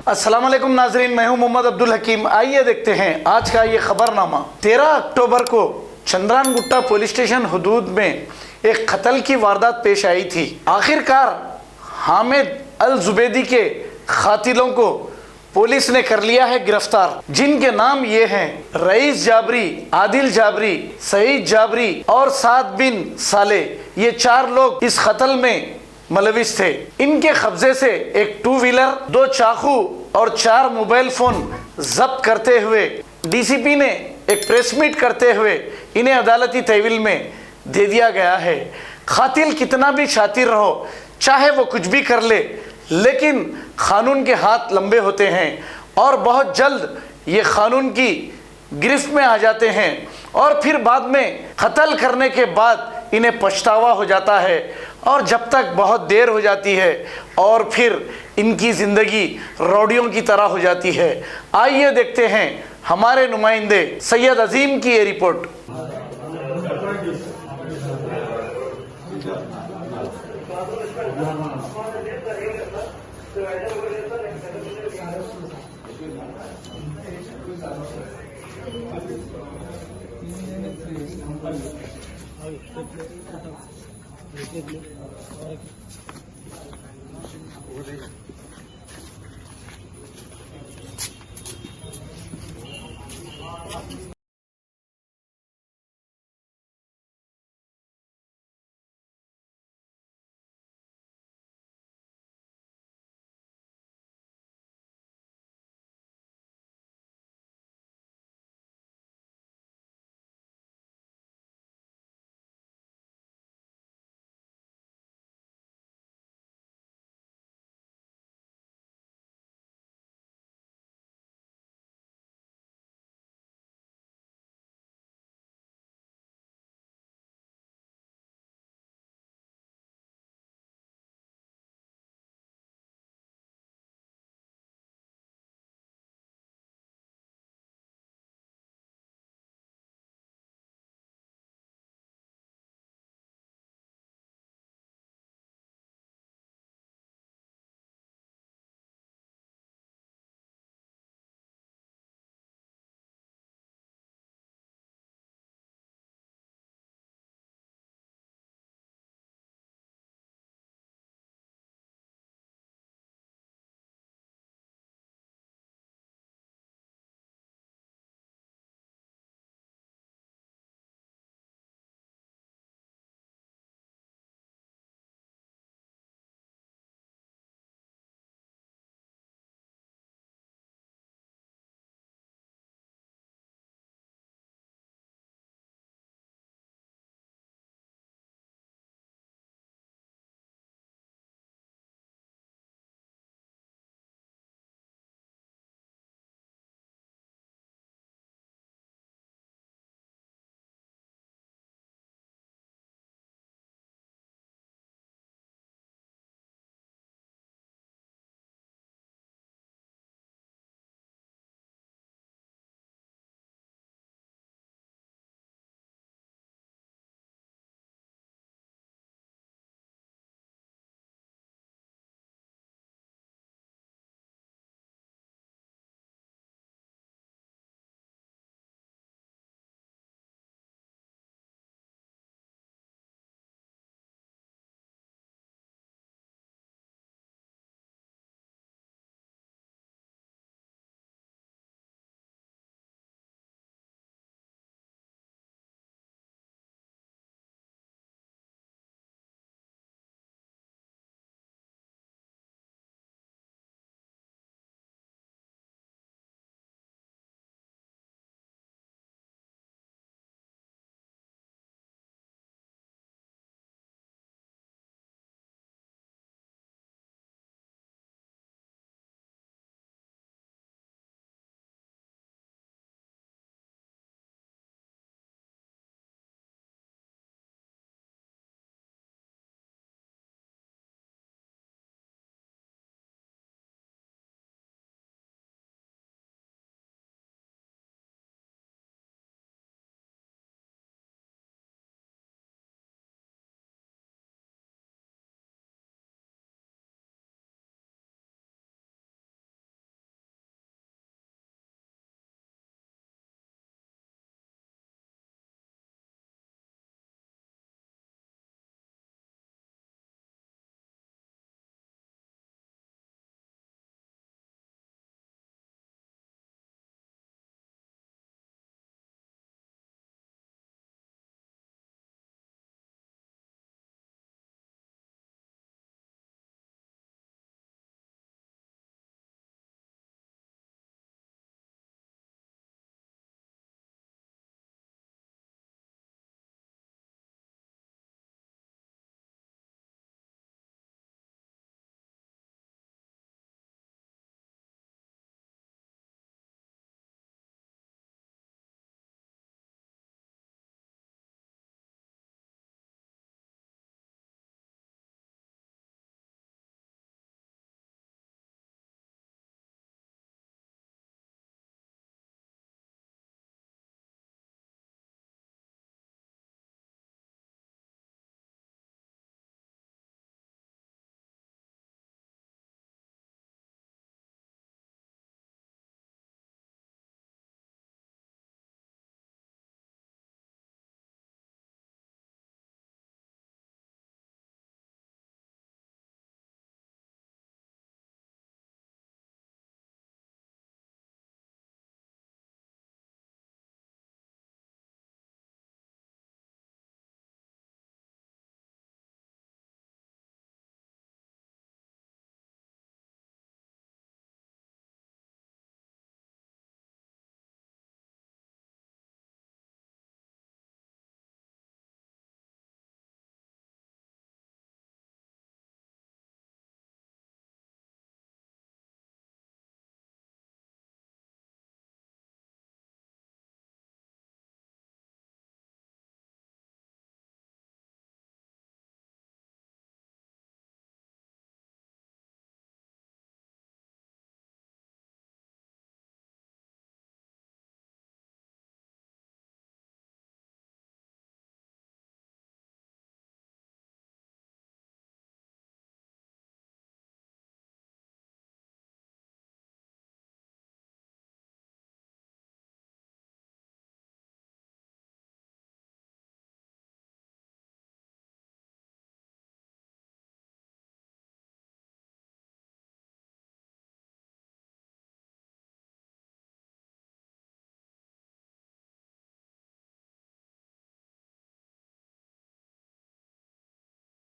अस्सलाम वालेकुम नाजरीन, मैं हूं मोहम्मद अब्दुल हकीम। आइए देखते हैं आज का ये खबरनामा। 13 अक्टूबर को चंद्रानगुट्टा पुलिस स्टेशन हदूद में एक कत्ल की वारदात पेश आई थी। आखिरकार हामिद अल जुबैदी के कातिलों को पुलिस ने कर लिया है गिरफ्तार, जिनके नाम ये हैं रईस जाबरी, आदिल जाबरी, सईद जाबरी और साद बिन साले। ये 4 लोग इस कत्ल में मुलविस थे। इनके कब्जे से एक 2 व्हीलर, 2 चाकू और 4 मोबाइल फोन जब्त करते हुए डीसीपी ने एक प्रेस मीट करते हुए इन्हें अदालती तहवील में दे दिया गया है। कातिल कितना भी शातिर रहो, चाहे वो कुछ भी कर ले, लेकिन कानून के हाथ लंबे होते हैं और बहुत जल्द ये कानून की गिरफ्त में आ जाते हैं और फिर बाद में कत्ल करने के बाद इन्हें पछतावा हो जाता है और जब तक बहुत देर हो जाती है और फिर इनकी ज़िंदगी रौडियों की तरह हो जाती है। आइए देखते हैं हमारे नुमाइंदे सैयद अजीम की ये रिपोर्ट।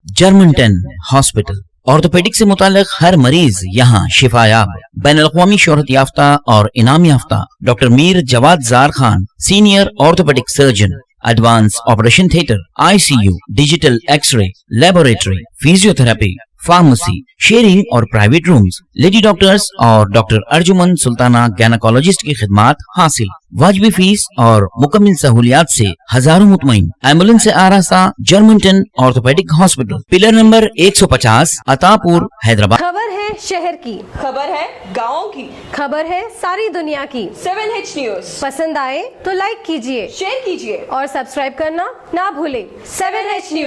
Germanton hospital. ऑर्थोपेडिक से मुताल्लिक हर मरीज यहाँ शिफायाब। बैनुल-अक़वामी शोहरत याफ्ता और इनाम याफ्ता doctor Mir Jawad Jar Khan, senior orthopaedic surgeon, advance operation theatre, ICU, digital x ray, laboratory, physiotherapy, pharmacy, sharing और प्राइवेट रूम्स, लेडी डॉक्टर्स और डॉक्टर अर्जुमन सुल्ताना गैनकोलॉजिस्ट की खिदमात हासिल। वाजबी फीस और मुकम्मल सहूलियात से हजारों मुतमईन। एम्बुलेंस से आरास्ता Germanten orthopaedic hospital, pillar number 150, Attapur, Hyderabad. खबर है शहर की, खबर है गाँव की, खबर है सारी दुनिया की। 7H न्यूज पसंद आए तो लाइक कीजिए, शेयर कीजिए और सब्सक्राइब करना ना भूलें। 7H news.